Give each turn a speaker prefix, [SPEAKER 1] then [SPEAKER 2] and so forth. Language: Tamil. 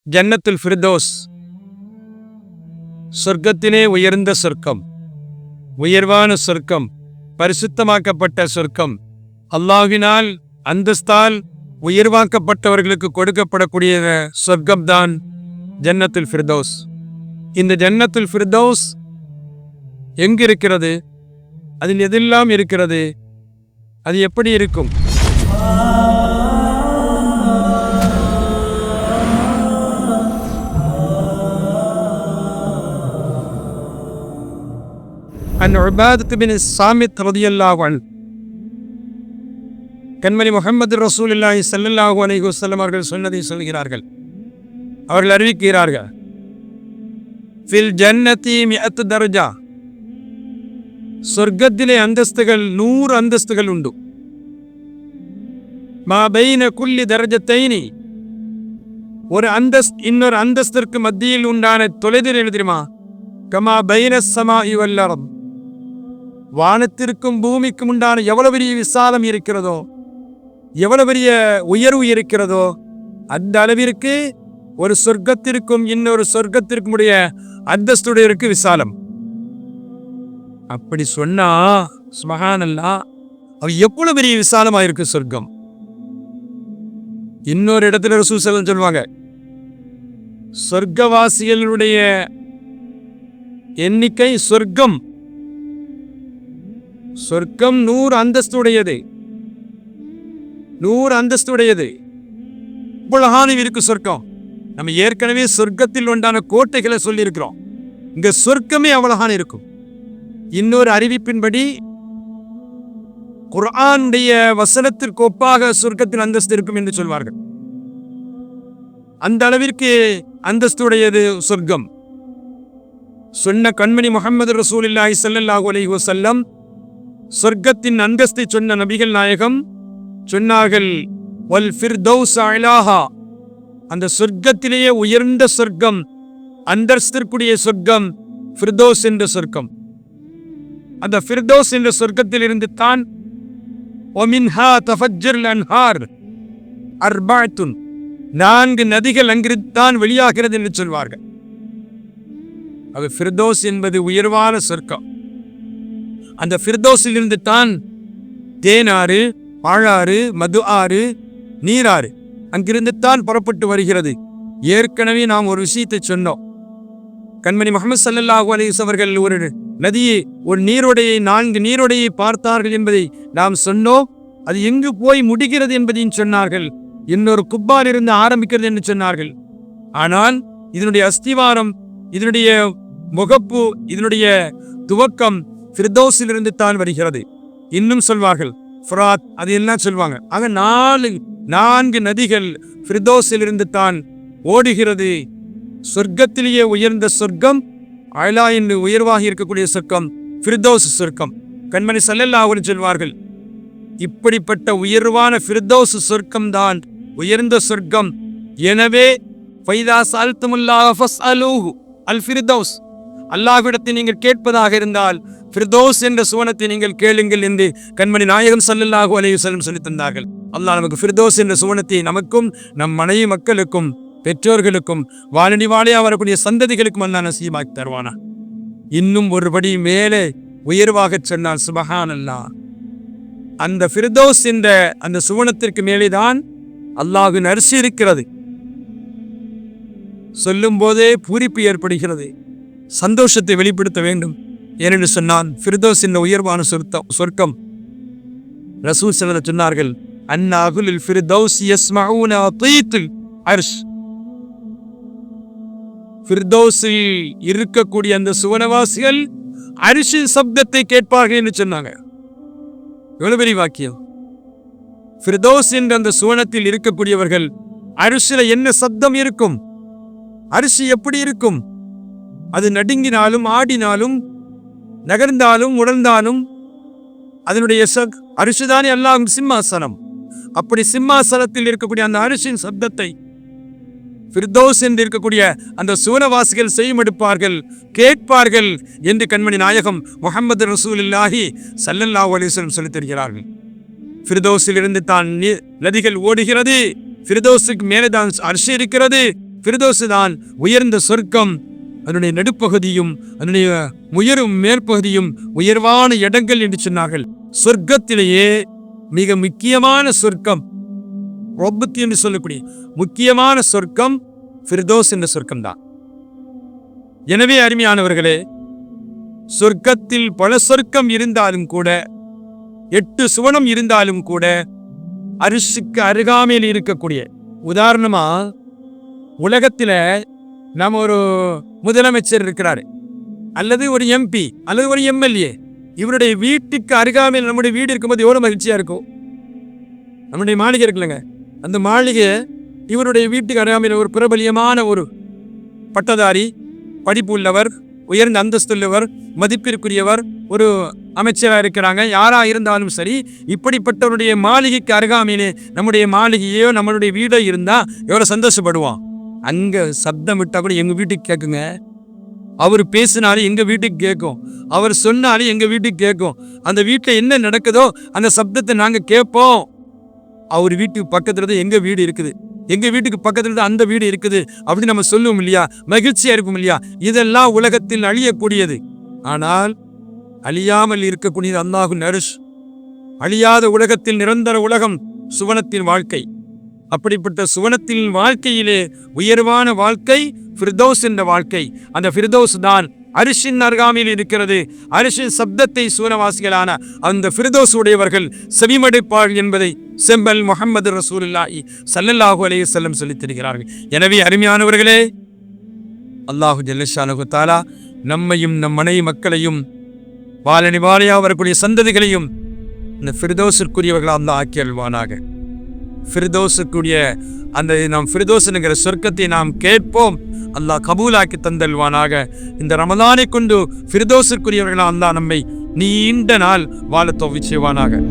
[SPEAKER 1] ஜன்னத்துல் ஃபிர்தௌஸ், சொர்க்கத்திலே உயர்ந்த சொர்க்கம், உயர்வான சொர்க்கம், பரிசுத்தமாக்கப்பட்ட சொர்க்கம், அல்லாஹ்வினால் அந்தஸ்தால் உயர்வாக்கப்பட்டவர்களுக்கு கொடுக்கப்படக்கூடிய சொர்க்கம்தான் ஜன்னத்துல் ஃபிர்தௌஸ். இந்த ஜன்னத்துல் ஃபிர்தௌஸ் எங்கு இருக்கிறது? அதில் எதெல்லாம் இருக்கிறது? அது எப்படி இருக்கும்? அன் உபாதத் பின் சாமித் ரலியல்லாஹு அன்ஹு, கண்மணி முஹம்மது ரசூலுல்லாஹி ஸல்லல்லாஹு அலைஹி வஸல்லம் அவர்கள் சொன்னதை சொல்கிறார்கள். அவர்கள் அறிவிக்கிறார்கள், ஃபில் ஜன்னதி மிஅத் தர்ஜா, சொர்க்கத்திலே அந்தஸ்துகள் 100 அந்தஸ்துகள் உண்டு. மா பைன குல்லி தர்ஜத்தைனி, ஒரு அந்தஸ்து இன்னொரு அந்தஸ்திற்கு மத்தியில் உண்டான தொலைதல் எழுதிருமா, கமா பைன ஸமாஇ வல் அர்த், வானத்திற்கும் பூமிக்கும் உண்டான எவ்வளவு பெரிய விசாலம் இருக்கிறதோ, எவ்வளவு பெரிய உயர்வு இருக்கிறதோ, அந்த அளவிற்கு ஒரு சொர்க்கத்திற்கும் இன்னொரு சொர்க்கத்திற்கும் உடைய அந்தஸ்துடையருக்கு விசாலம். அப்படி சொன்னா சுப்ஹானல்லாஹ், அது எவ்வளவு பெரிய விசாலமா இருக்கு சொர்க்கம். இன்னொரு இடத்துல ரசூல் ஸல்லல்லாஹு அலைஹி சொல்லுவாங்க, சொர்க்கவாசிகளுடைய எண்ணிக்கை சொர்க்கம் 100 அந்தஸ்துடையது, 100 அந்தஸ்துடையது. இவ்வளவு இருக்கு சொர்க்கம். நம்ம ஏற்கனவே சொர்க்கத்தில் உண்டான கோட்டைகளை சொல்லி இருக்கிறோம். இங்க சொர்க்கமே அவ்வளவு இருக்கும். இன்னொரு அறிவிப்பின்படி குர்ஆனுடைய வசனத்திற்கு ஒப்பாக சொர்க்கத்தில் அந்தஸ்து இருக்கும் என்று சொல்வார்கள். அந்த அளவிற்கு அந்தஸ்துடையது சொர்க்கம். சொன்ன கண்மணி முஹம்மது ரசூலுல்லாஹி ஸல்லல்லாஹு அலைஹி வஸல்லம் சொர்க்கத்தின் அந்தஸ்தை சொன்ன நபிகள் நாயகம் சொன்னார்கள், வல் ஃபிர்தௌஸ் அலாஹா, அந்த சொர்க்கத்திலேயே உயர்ந்த சொர்க்கம், அந்தஸ்திற்குரிய சொர்க்கம் ஃபிர்தௌஸ் என்ற சொர்க்கம். அந்த ஃபிர்தௌஸ் என்ற சொர்க்கத்தில் இருந்து தான் ஒமின்ஹா தஃபஜ்ஜுல் அன்ஹார் அர்பஅத்துன், 4 நதிகள் அங்கிருந்தான் வெளியாகிறது என்று சொல்வார்கள். அது ஃபிர்தௌஸ் என்பது உயர்வான சொர்க்கம். அந்த ஃபிர்தௌஸில் இருந்து தான் தேனாறு, பாழாறு, மது ஆறு, நீராறு அங்கிருந்து தான் புறப்பட்டு வருகிறது. ஏற்கனவே நாம் ஒரு விஷயத்தை சொன்னோம். கண்மணி முஹம்மது ஸல்லல்லாஹு அலைஹி வஸல்லம் அவர்கள் ஒரு நதியை, ஒரு நீரோடையை, 4 நீரோடையை பார்த்தார்கள் என்பதை நாம் சொன்னோம். அது எங்கு போய் முடிகிறது என்பதையும் சொன்னார்கள். இன்னொரு குப்பால் இருந்து ஆரம்பிக்கிறது என்று சொன்னார்கள். ஆனால் இதனுடைய அஸ்திவாரம், இதனுடைய முகப்பு, இதனுடைய துவக்கம் ஃபிர்தௌஸில் இருந்து தான் வருகிறது. இன்னும் சொல்வார்கள் ஃபுராத், அது எல்லாம் சொல்வாங்க. ஆக 4 நதிகள் ஃபிர்தௌஸில் இருந்து தான் ஓடுகிறது. சொர்க்கத்திலேயே உயர்ந்த சொர்க்கம், அலா என்று உயர்வாகி இருக்கக்கூடிய சொர்க்கம் ஃபிர்தௌஸ் சொர்க்கம். கண்மணி ஸல்லல்லாஹு அலைஹி சொல்வார்கள், இப்படிப்பட்ட உயர்வான ஃபிர்தௌஸ் சொர்க்கம் தான் உயர்ந்த சொர்க்கம். எனவே ஃபைதா ஸஅல்துமுல்லாஹ ஃபஸ்அலூஹு அல் ஃபிர்தௌஸ், அல்லாஹ்விடத்தை நீங்கள் கேட்பதாக இருந்தால் ஃபிர்தௌஸ் என்ற சுவனத்தை நீங்கள் கேளுங்கள் என்று கண்மணி நாயகம் ஸல்லல்லாஹு அலைஹி வஸல்லம் சொல்லி தந்தார்கள். அல்லாஹ் நமக்கு ஃபிர்தௌஸ் என்ற சுவனத்தை நமக்கும், நம் மனைவி மக்களுக்கும், பெற்றோர்களுக்கும், வாழடி வாழையா வரக்கூடிய சந்ததிகளுக்கும் அல்லாஹ் நசீபாக்கி தருவானா. இன்னும் ஒருபடி மேலே உயர்வாக சொன்னால் சுப்ஹானல்லாஹ், அந்த ஃபிர்தௌஸ் என்ற அந்த சுவனத்திற்கு மேலேதான் அல்லாஹ்வின் அர்ஷ் இருக்கிறது. சொல்லும் போதே பூரிப்பு ஏற்படுகிறது, சந்தோஷத்தை வெளிப்படுத்த வேண்டும். ஏனென்று சொன்னால் ஃபிர்தௌஸ் என்ற உயர்வான சொர்க்கம். ரசூல் ஸல்லல்லாஹு அலைஹி சொன்னார்கள், அன்னாகுல் ஃபிர்தௌஸ் யஸ்மஊன தீத்துல் அர்ஷ், ஃபிர்தௌஸில் இருக்கக்கூடிய அந்த சுவனவாசிகள் அர்ஷின் சப்தத்தை கேட்பார்கள் என்று சொன்னாங்க. எவ்வளவு பெரிய வாக்கியம்! ஃபிர்தௌஸ் என்ற அந்த சுவனத்தில் இருக்கக்கூடியவர்கள் அர்ஷில் என்ன சப்தம் இருக்கும், அர்ஷ் எப்படி இருக்கும், அது நடுங்கினாலும், ஆடினாலும், நகர்ந்தாலும், உணர்ந்தாலும் அதனுடைய அரிசிதானே அல்லாஹ் சிம்மாசனம். அப்படி சிம்மாசனத்தில் இருக்கக்கூடிய அந்த அரிசின் சப்தத்தை ஃபிர்தௌஸ் என்று இருக்கக்கூடிய அந்த சூனவாசிகள் செய்யுமெடுப்பார்கள், கேட்பார்கள் என்று கண்மணி நாயகம் முஹம்மது ரசூலுல்லாஹி ஸல்லல்லாஹு அலைஹி வஸல்லம் சொல்லித் தருகிறார்கள். ஃபிர்தௌஸில் இருந்து தான் நதிகள் ஓடுகிறது, ஃபிர்தௌஸுக்கு மேலே தான் அர்ஷ் இருக்கிறது, ஃபிர்தௌஸ் தான் உயர்ந்த சொர்க்கம். அதனுடைய நடுப்பகுதியும் அதனுடைய உயரும் மேற்பகுதியும் உயர்வான இடங்கள் என்று சொன்னார்கள். சொர்க்கத்திலேயே மிக முக்கியமான சொர்க்கம், ரொப்பத்தி என்று சொல்லக்கூடிய முக்கியமான சொர்க்கம் ஃபிர்தௌஸ் என்ற சொர்க்கம் தான். எனவே அருமையானவர்களே, சொர்க்கத்தில் பல சொர்க்கம் இருந்தாலும் கூட, 8 சுவனம் இருந்தாலும் கூட, அரிசிக்கு அருகாமையில் இருக்கக்கூடிய, உதாரணமா உலகத்தில் நம்ம ஒரு முதலமைச்சர் இருக்கிறாரு, அல்லது ஒரு எம்பி அல்லது ஒரு எம்எல்ஏ, இவருடைய வீட்டுக்கு அருகாமையில் நம்முடைய வீடு இருக்கும்போது எவ்வளவு மகிழ்ச்சியா இருக்கும். நம்முடைய மாளிகை இருக்குல்லங்க, அந்த மாளிகை இவருடைய வீட்டுக்கு அருகாமையில் ஒரு பிரபலியமான ஒரு பட்டதாரி, படிப்பு உள்ளவர், உயர்ந்த அந்தஸ்துள்ளவர், மதிப்பிற்குரியவர், ஒரு அமைச்சராக இருக்கிறாங்க. யாரா இருந்தாலும் சரி, இப்படிப்பட்டவருடைய மாளிகைக்கு அருகாமையிலே நம்முடைய மாளிகையோ நம்மளுடைய வீடோ இருந்தா எவ்வளவு சந்தோஷப்படுவோம். அங்க சப்தம் விட்டா கூட எங்க வீட்டுக்கு கேட்குங்க. அவர் பேசினாலும் எங்க வீட்டுக்கு கேட்கும், அவர் சொன்னாலும் எங்க வீட்டுக்கு கேட்கும். அந்த வீட்டில் என்ன நடக்குதோ அந்த சப்தத்தை நாங்க கேட்போம். அவர் வீட்டுக்கு பக்கத்துல தான் எங்க வீடு இருக்குது, எங்க வீட்டுக்கு பக்கத்துல தான் அந்த வீடு இருக்குது அப்படின்னு நம்ம சொல்லுவோம் இல்லையா, மகிழ்ச்சியா இருக்கும் இல்லையா. இதெல்லாம் உலகத்தில் அழியக்கூடியது, ஆனால் அழியாமல் இருக்கக்கூடியது அல்லாஹ்வின் அர்ஷ். அழியாத உலகத்தில் நிரந்தர உலகம் சுவனத்தின் வாழ்க்கை. அப்படிப்பட்ட சுவனத்தின் வாழ்க்கையிலே உயர்வான வாழ்க்கை ஃபிர்தௌஸ் என்ற வாழ்க்கை. அந்த ஃபிர்தௌஸ் தான் அரிசின் அருகாமையில் இருக்கிறது. அரிசின் சப்தத்தை சூரவாசிகளான அந்த ஃபிர்தௌஸ் உடையவர்கள் செவிமடுப்பார்கள் என்பதை செம்பல் முஹம்மது ரசூலுல்லாஹி ஸல்லல்லாஹு அலைஹி வஸல்லம் சொல்லித் தருகிறார்கள். எனவே அருமையானவர்களே, அல்லாஹு ஜல்லஷானஹு தஆலா நம்மையும் நம் மனைவி மக்களையும் வாழனி வாழையா வரக்கூடிய சந்ததிகளையும் இந்த ஃபிர்தௌஸிற்குரியவர்களாக அல்லாஹ் ஆக்கி அல்வானாக. ஃபிர்தௌஸுக்குரிய அந்த நாம் ஃபிர்தௌஸ்ங்கிற சொர்க்கத்தை நாம் கேட்போம், அல்லாஹ் கபூலாக்கி தந்தல்வானாக. இந்த ரமலானை கொண்டு ஃபிர்தௌஸுக்குரியவர்களாக அல்லாஹ் நம்மை நீண்ட நாள் வாழ தௌஃபீக் செய்வானாக.